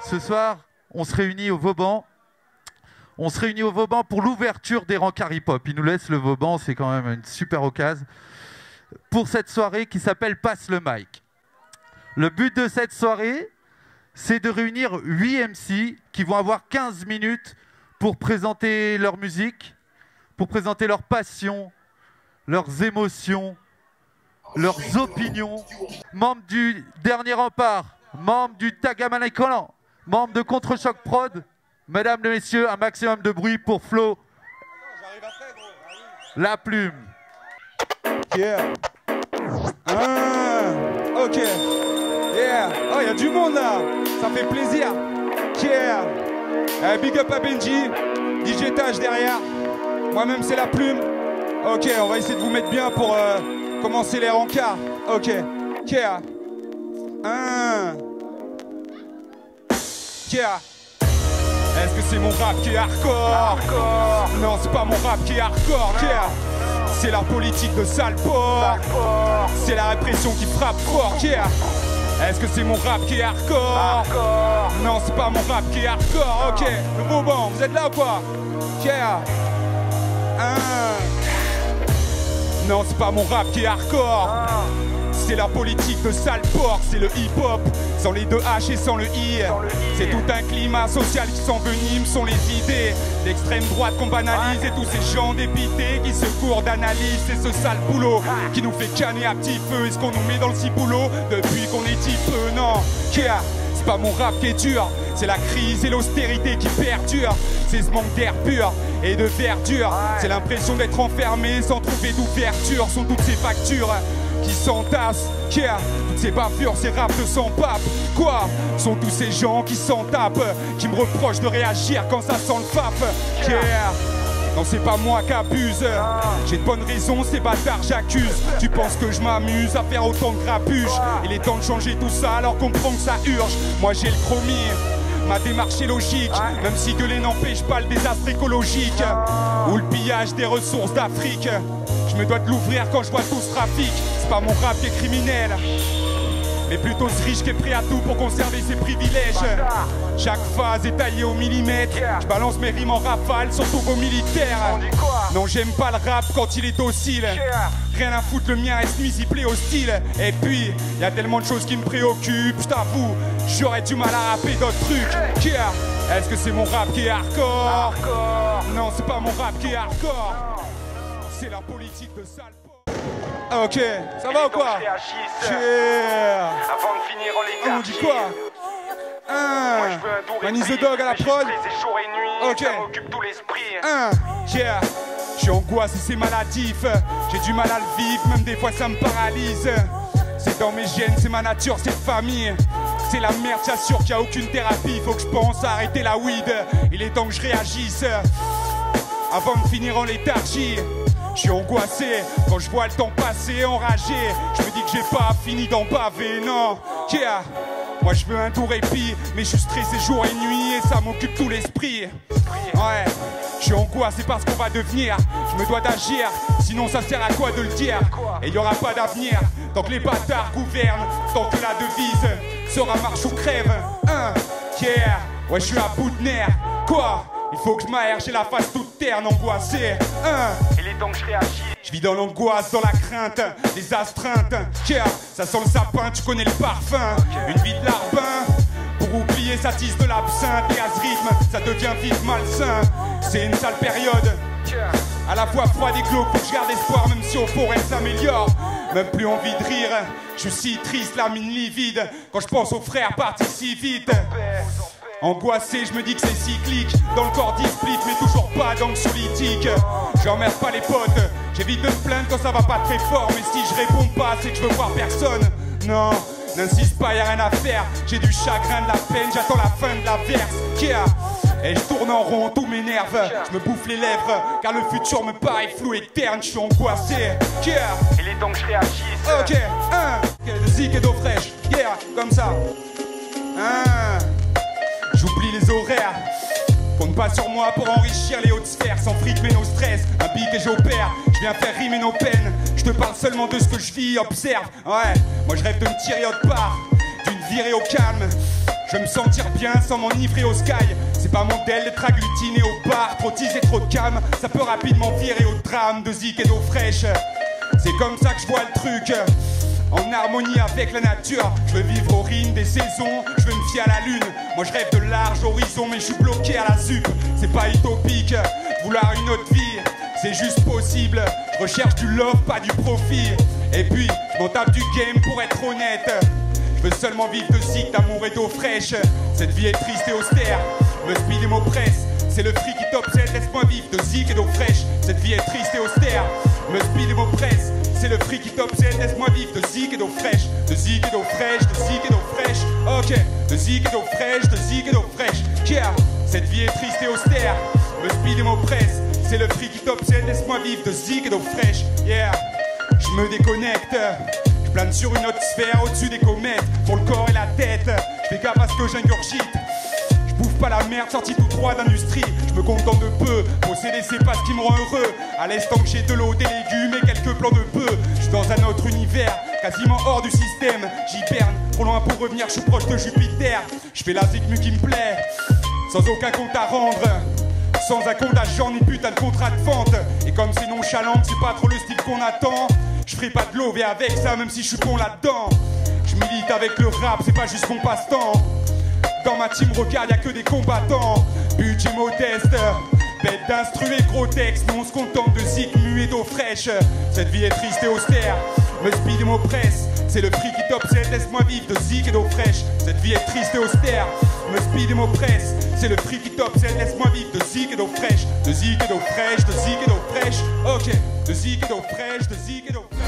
Ce soir, on se réunit au Vauban. On se réunit au Vauban pour l'ouverture des rencarts hip-hop. Il nous laisse le Vauban, c'est quand même une super occasion. Pour cette soirée qui s'appelle Passe le mic. Le but de cette soirée, c'est de réunir 8 MC qui vont avoir 15 minutes pour présenter leur musique, pour présenter leur passion, leurs émotions, leurs opinions. Membres du Dernier Rempart, membres du Tagamanikolan, membres de Contre-Choc Prod, mesdames et messieurs, un maximum de bruit pour Flo, la plume. Yeah. Ok. Yeah. Oh, il y a du monde là. Ça fait plaisir. Yeah. Big up à Benji. DJ Taj derrière. Moi-même, c'est la plume. Ok, on va essayer de vous mettre bien pour commencer les rencarts. Ok. Yeah. Yeah. Est-ce que c'est mon rap qui est hardcore? Non, c'est pas mon rap qui est hardcore. Yeah. C'est la politique de sale porc. C'est la répression qui frappe fort. Yeah. Est-ce que c'est mon rap qui est hardcore? Non, c'est pas mon rap qui est hardcore. Ok, le Vauban, vous êtes là ou quoi? Yeah. Non, c'est pas mon rap qui est hardcore. C'est la politique de sale porc, c'est le hip-hop, sans les deux H et sans le I. C'est tout un climat social qui s'envenime, sont les idées d'extrême droite qu'on banalise et tous ces gens dépités qui se courent d'analyse. C'est ce sale boulot qui nous fait canner à petit feu. Est-ce qu'on nous met dans le ciboulot depuis qu'on est petit peu? Non, c'est pas mon rap qui est dur, c'est la crise et l'austérité qui perdure. C'est ce manque d'air pur et de verdure. C'est l'impression d'être enfermé sans trouver d'ouverture. Sont toutes ces factures qui s'entassent, toutes ces bavures, ces raps de sans pape. Quoi? Sont tous ces gens qui s'en tapent, qui me reprochent de réagir quand ça sent le fap. Non, c'est pas moi qui abuse. J'ai de bonnes raisons, ces bâtards j'accuse. Tu penses que je m'amuse à faire autant de grapuge? Il est temps de changer tout ça, alors comprends que ça urge. Moi j'ai le chromie, ma démarche est logique, même si gueuler n'empêche pas le désastre écologique ou le pillage des ressources d'Afrique. Je me dois de l'ouvrir quand je vois tout ce trafic. C'est pas mon rap qui est criminel, mais plutôt ce riche qui est prêt à tout pour conserver ses privilèges. Chaque phase est taillée au millimètre. Je balance mes rimes en rafale, surtout vos militaires. Non, j'aime pas le rap quand il est docile. Rien à foutre, le mien reste nuisible et hostile. Et puis, y a tellement de choses qui me préoccupent. Je t'avoue, j'aurais du mal à rapper d'autres trucs. Est-ce que c'est mon rap qui est hardcore? Non, c'est pas mon rap qui est hardcore. C'est la politique de sale. Ok, ça va ou quoi? Yeah. Avant de finir en On dit quoi? Manny the Dog à la prod. Ok. Yeah. Je suis angoissé, c'est maladif. J'ai du mal à le vivre, même des fois ça me paralyse. C'est dans mes gènes, c'est ma nature, c'est famille. C'est la merde, j'assure qu'il n'y a aucune thérapie. Faut que je pense à arrêter la weed. Il est temps que je réagisse avant de finir en léthargie. Je suis angoissé quand je vois le temps passer, enragé. Je me dis que j'ai pas fini d'en baver, non. Moi je veux un doux répit, mais je suis stressé jour et nuit et ça m'occupe tout l'esprit. Ouais, je suis angoissé parce qu'on va devenir. Je me dois d'agir, sinon ça sert à quoi de le dire? Et il y aura pas d'avenir tant que les bâtards gouvernent, tant que la devise sera marche ou crève. Ouais, je suis à bout de nerfs. Quoi? Il faut que je m'aère, j'ai la face toute terne, angoissée. Il est temps que je réagisse. Je vis dans l'angoisse, dans la crainte, des astreintes. Ça sent le sapin, tu connais le parfum. Une vie de larbin, pour oublier ça tisse de l'absinthe. Et à ce rythme, ça devient vite malsain. C'est une sale période, à la fois froide et glauque. Faut que je garde espoir, même si au fond elle s'améliore. Même plus envie de rire, je suis si triste, la mine livide. Quand je pense aux frères partis si vite. Angoissé, je me dis que c'est cyclique. Dans le corps split, mais toujours pas d'anxiolytique. J'emmerde pas les potes, j'évite de me plaindre quand ça va pas très fort. Mais si je réponds pas, c'est que je veux voir personne. Non, n'insiste pas, y'a rien à faire. J'ai du chagrin, de la peine, j'attends la fin de la verse. Et je tourne en rond, tout m'énerve. Je me bouffe les lèvres, car le futur me paraît flou et terne. Je suis angoissé. Il est temps que je réagisse. Ok, de zik et d'eau fraîche. Comme ça. J'oublie les horaires. Compte pas sur moi pour enrichir les hautes sphères. Sans fric mais nos stress, un beat et j'opère. Je viens faire rimer nos peines. Je te parle seulement de ce que je vis, observe. Ouais, moi je rêve de me tirer autre part, d'une virée au calme. Je veux me sentir bien sans m'enivrer au sky. C'est pas mon modèle d'être agglutiné au bar. Trop teasé, trop de cam, ça peut rapidement virer au drame de zik et d'eau fraîche. C'est comme ça que je vois le truc, en harmonie avec la nature. Je veux vivre au rythme des saisons, je veux me fier à la lune. Moi je rêve de large horizon, mais je suis bloqué à la ZUP. C'est pas utopique, vouloir une autre vie, c'est juste possible. Je recherche du love, pas du profit. Et puis, je m'en tape du game pour être honnête. Je veux seulement vivre de zik, d'amour et d'eau fraîche. Cette vie est triste et austère, me speed et m'oppresse. C'est le fric qui t'obsède, laisse-moi vivre de zik et d'eau fraîche. Cette vie est triste et austère, me speed et m'oppresse. C'est le fric qui t'obsède, laisse-moi vivre de zik et d'eau fraîche. De zik et d'eau fraîche, de zik et d'eau fraîche. Ok, de zik et d'eau fraîche, de zik et d'eau fraîche. Yeah, cette vie est triste et austère, me speed et m'oppresse. C'est le fric qui t'obsède, laisse-moi vivre de zik et d'eau fraîche. Yeah, je me déconnecte. Je plane sur une autre sphère au-dessus des comètes. Pour le corps et la tête, je fais gaffe à ce que j'ingurgite. Je bouffe pas la merde sortie tout droit d'industrie. Je me contente de peu, posséder c'est pas ce qui me rend heureux. À l'instant que j'ai de l'eau, des légumes et quelques plans de bœuf. Je suis dans un autre univers, quasiment hors du système. J'hiberne, trop loin pour revenir, je suis proche de Jupiter. Je fais la zigmu qui me plaît, sans aucun compte à rendre. Sans un compte d'argent ni putain de contrat de vente. Et comme c'est nonchalant, c'est pas trop le style qu'on attend. Je ferai pas de love et avec ça, même si je suis bon là-dedans. Je milite avec le rap, c'est pas juste mon passe-temps. Dans ma team, regarde, y'a que des combattants. Budget modeste, bête d'instru et gros texte. Mais on se contente de zik, mu et d'eau fraîche. Cette vie est triste et austère, me speed et m'oppresse. C'est le prix qui t'obsède, laisse-moi vivre de zik et d'eau fraîche. Cette vie est triste et austère, me speed et m'oppresse. C'est le prix qui t'obsède, laisse-moi vivre de zik et d'eau fraîche. De zik et d'eau fraîche, de zik et d'eau fraîche. Ok, de zik et d'eau fraîche, de zik et d'eau fraîche.